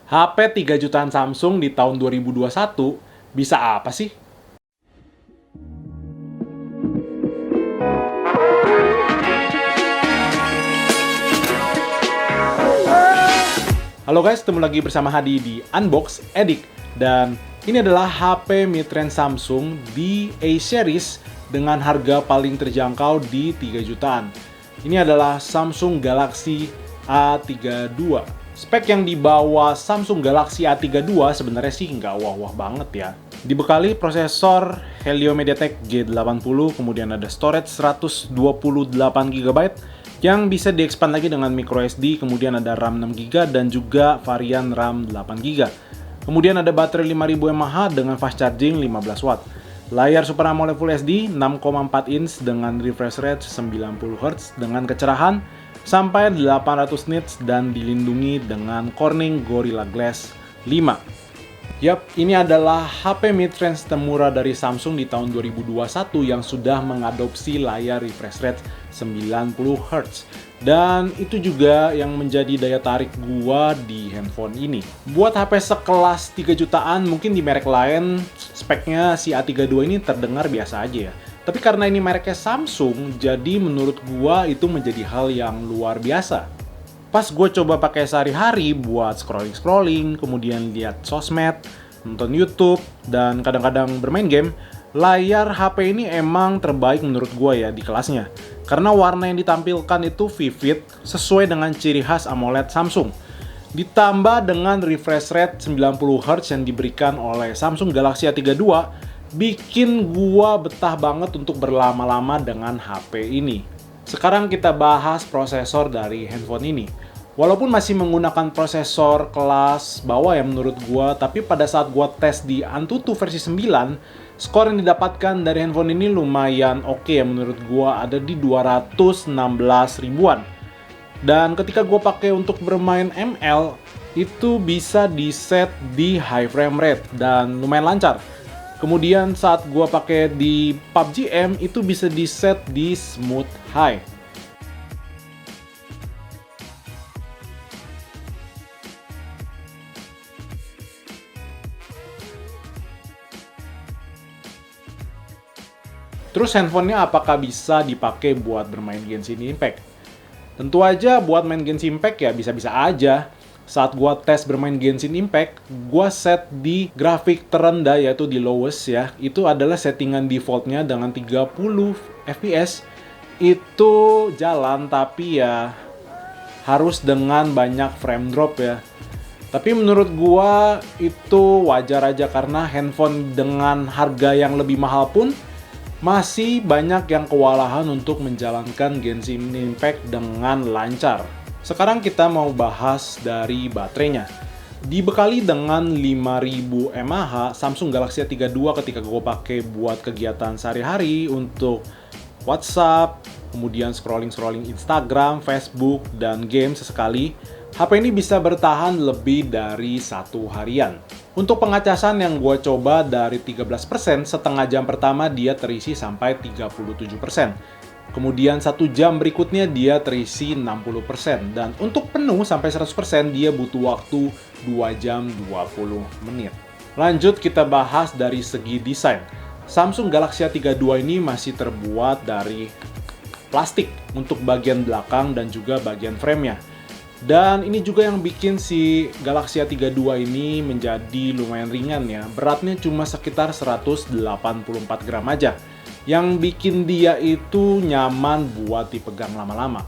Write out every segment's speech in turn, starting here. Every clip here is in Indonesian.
HP 3 jutaan Samsung di tahun 2021 bisa apa sih? Halo guys, ketemu lagi bersama Hadi di Unbox Edik. Dan ini adalah HP mid-range Samsung di A-series dengan harga paling terjangkau di 3 jutaan. Ini adalah Samsung Galaxy A32. Spek yang dibawa Samsung Galaxy A32 sebenarnya sih nggak wah-wah banget ya. Dibekali prosesor Helio MediaTek G80, kemudian ada storage 128 GB yang bisa diekspand lagi dengan microSD, kemudian ada RAM 6GB dan juga varian RAM 8GB. Kemudian ada baterai 5000 mAh dengan fast charging 15 watt. Layar Super AMOLED Full HD 6,4 inch dengan refresh rate 90Hz dengan kecerahan sampai 800 nits dan dilindungi dengan Corning Gorilla Glass 5. Yap, ini adalah HP mid-range termurah dari Samsung di tahun 2021 yang sudah mengadopsi layar refresh rate 90Hz. Dan itu juga yang menjadi daya tarik gua di handphone ini. Buat HP sekelas 3 jutaan, mungkin di merek lain speknya si A32 ini terdengar biasa aja ya. Tapi karena ini mereknya Samsung, jadi menurut gua itu menjadi hal yang luar biasa. Pas gue coba pakai sehari-hari buat scrolling-scrolling, kemudian lihat sosmed, nonton YouTube, dan kadang-kadang bermain game, layar HP ini emang terbaik menurut gue ya di kelasnya. Karena warna yang ditampilkan itu vivid, sesuai dengan ciri khas AMOLED Samsung. Ditambah dengan refresh rate 90Hz yang diberikan oleh Samsung Galaxy A32, bikin gue betah banget untuk berlama-lama dengan HP ini. Sekarang kita bahas prosesor dari handphone ini. Walaupun masih menggunakan prosesor kelas bawah ya menurut gua, tapi pada saat gua tes di Antutu versi 9, skor yang didapatkan dari handphone ini lumayan oke ya menurut gua, ada di 216 ribuan. Dan ketika gua pakai untuk bermain ML, itu bisa di set di high frame rate dan lumayan lancar. Kemudian saat gua pakai di PUBG M itu bisa di set di smooth high. Terus handphonenya apakah bisa dipakai buat bermain Genshin Impact? Tentu aja buat main Genshin Impact ya bisa-bisa aja. Saat gua tes bermain Genshin Impact, gua set di grafik terendah yaitu di lowest ya. Itu adalah settingan defaultnya dengan 30 fps. Itu jalan tapi ya harus dengan banyak frame drop ya. Tapi menurut gua itu wajar aja karena handphone dengan harga yang lebih mahal pun masih banyak yang kewalahan untuk menjalankan Genshin Impact dengan lancar. Sekarang kita mau bahas dari baterainya. Dibekali dengan 5000 mAh, Samsung Galaxy A32 ketika gue pakai buat kegiatan sehari-hari untuk WhatsApp, kemudian scrolling-scrolling Instagram, Facebook, dan game sesekali, HP ini bisa bertahan lebih dari 1 harian. Untuk pengacasan yang gue coba dari 13%, setengah jam pertama dia terisi sampai 37%. Kemudian 1 jam berikutnya dia terisi 60%. Dan untuk penuh sampai 100% dia butuh waktu 2 jam 20 menit. Lanjut kita bahas dari segi desain. Samsung Galaxy A32 ini masih terbuat dari plastik untuk bagian belakang dan juga bagian frame-nya. Dan ini juga yang bikin si Galaxy A32 ini menjadi lumayan ringan ya. Beratnya cuma sekitar 184 gram aja. Yang bikin dia itu nyaman buat dipegang lama-lama.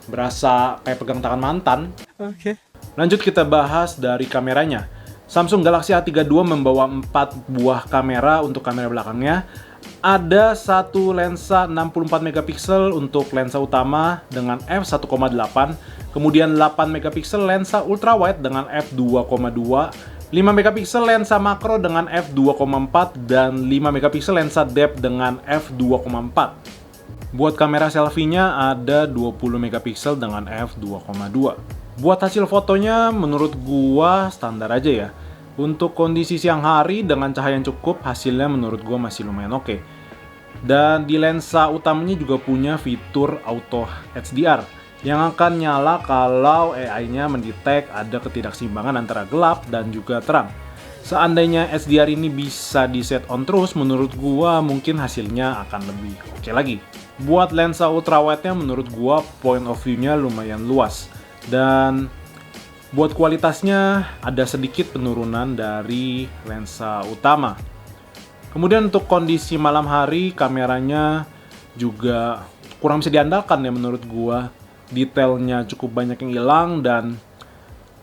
Berasa kayak pegang tangan mantan. Oke. Lanjut kita bahas dari kameranya. Samsung Galaxy A32 membawa 4 buah kamera untuk kamera belakangnya. Ada satu lensa 64 megapiksel untuk lensa utama dengan f1,8, kemudian 8 megapiksel lensa ultrawide dengan f2,2, 5 megapiksel lensa makro dengan f2,4 dan 5 megapiksel lensa depth dengan f2,4. Buat kamera selfie-nya ada 20 megapiksel dengan f2,2. Buat hasil fotonya menurut gua standar aja ya. Untuk kondisi siang hari dengan cahaya yang cukup, hasilnya menurut gua masih lumayan oke. Dan di lensa utamanya juga punya fitur auto HDR yang akan nyala kalau AI-nya mendetek ada ketidakseimbangan antara gelap dan juga terang. Seandainya HDR ini bisa di set on terus, menurut gua mungkin hasilnya akan lebih oke lagi. Buat lensa ultrawide-nya menurut gua point of view-nya lumayan luas. Dan buat kualitasnya ada sedikit penurunan dari lensa utama. Kemudian untuk kondisi malam hari, kameranya juga kurang bisa diandalkan ya menurut gua. Detailnya cukup banyak yang hilang dan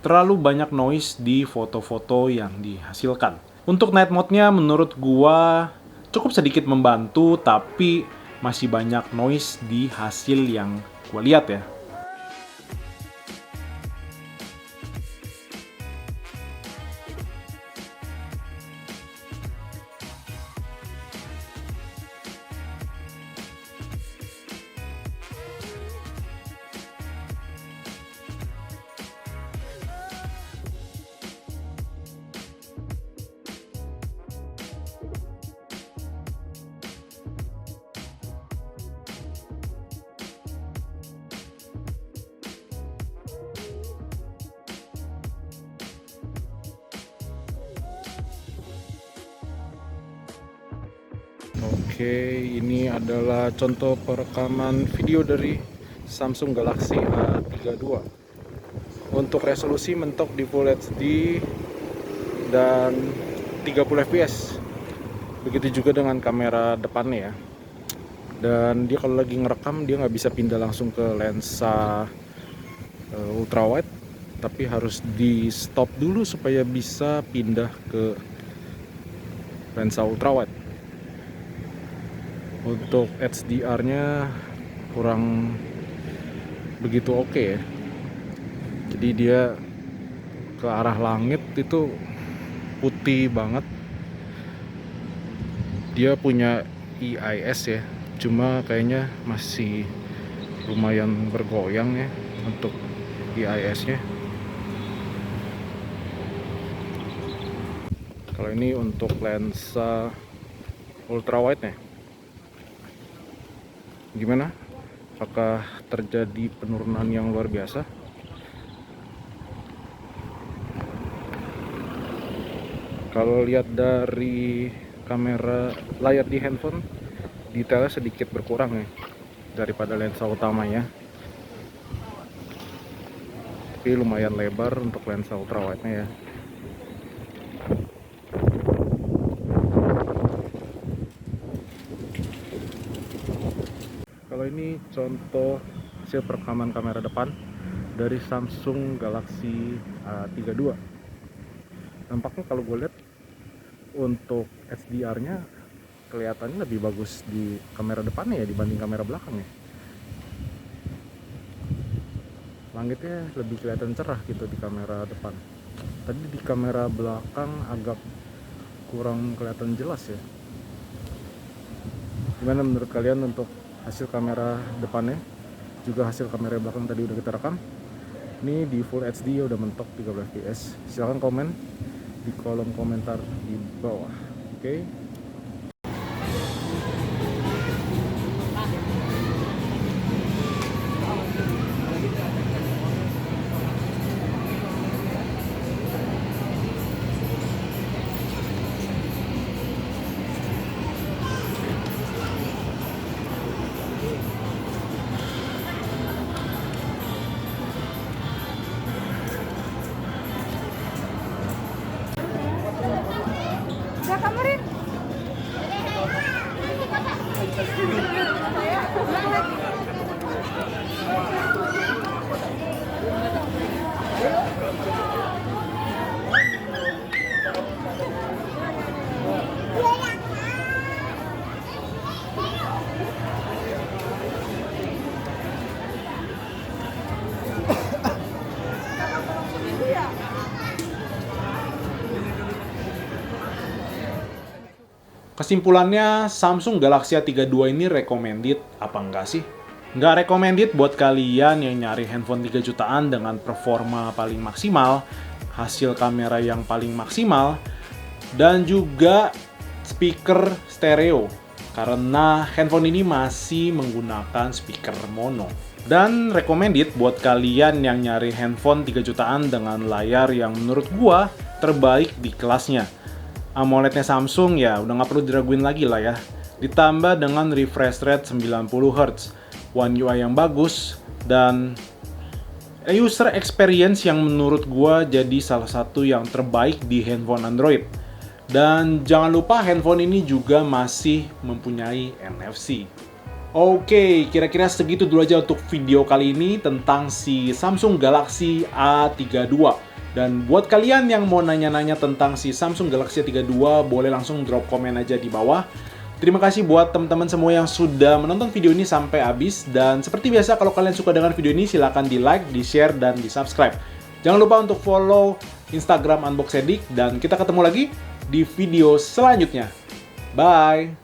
terlalu banyak noise di foto-foto yang dihasilkan. Untuk night mode-nya menurut gua cukup sedikit membantu, tapi masih banyak noise di hasil yang gua lihat ya. Oke, ini adalah contoh perekaman video dari Samsung Galaxy A32. Untuk resolusi mentok di Full HD dan 30 fps. Begitu juga dengan kamera depannya ya. Dan dia kalau lagi ngerekam dia nggak bisa pindah langsung ke lensa ultrawide, tapi harus di stop dulu supaya bisa pindah ke lensa ultrawide. Untuk HDR-nya kurang begitu oke ya. Jadi dia ke arah langit itu putih banget. Dia punya EIS ya, cuma kayaknya masih lumayan bergoyang ya untuk EIS-nya. Kalau ini untuk lensa ultrawide nya, gimana? Apakah terjadi penurunan yang luar biasa? Kalau lihat dari kamera layar di handphone, detailnya sedikit berkurang ya daripada lensa utamanya. Tapi lumayan lebar untuk lensa ultrawide-nya ya. Kalau ini contoh hasil perekaman kamera depan dari Samsung Galaxy A32. Nampaknya kalau gue lihat untuk HDR-nya kelihatannya lebih bagus di kamera depannya ya dibanding kamera belakangnya. Langitnya lebih kelihatan cerah gitu di kamera depan. Tadi di kamera belakang agak kurang kelihatan jelas ya. Gimana menurut kalian untuk hasil kamera depannya? Juga hasil kamera belakang tadi udah kita rekam. Ini di Full HD udah mentok 30 fps. Silahkan komen di kolom komentar di bawah. Oke. Udah kamerin. Kesimpulannya, Samsung Galaxy A32 ini recommended apa enggak sih? Nggak recommended buat kalian yang nyari handphone 3 jutaan dengan performa paling maksimal, hasil kamera yang paling maksimal, dan juga speaker stereo. Karena handphone ini masih menggunakan speaker mono. Dan recommended buat kalian yang nyari handphone 3 jutaan dengan layar yang menurut gua terbaik di kelasnya. AMOLED-nya Samsung ya udah nggak perlu diraguin lagi lah ya. Ditambah dengan refresh rate 90Hz, One UI yang bagus, dan user experience yang menurut gua jadi salah satu yang terbaik di handphone Android. Dan jangan lupa handphone ini juga masih mempunyai NFC. Oke, kira-kira segitu dulu aja untuk video kali ini tentang si Samsung Galaxy A32. Dan buat kalian yang mau nanya-nanya tentang si Samsung Galaxy A32, boleh langsung drop komen aja di bawah. Terima kasih buat teman-teman semua yang sudah menonton video ini sampai habis. Dan seperti biasa, kalau kalian suka dengan video ini, silahkan di like, di share, dan di subscribe. Jangan lupa untuk follow Instagram Unbox Edik, dan kita ketemu lagi di video selanjutnya. Bye!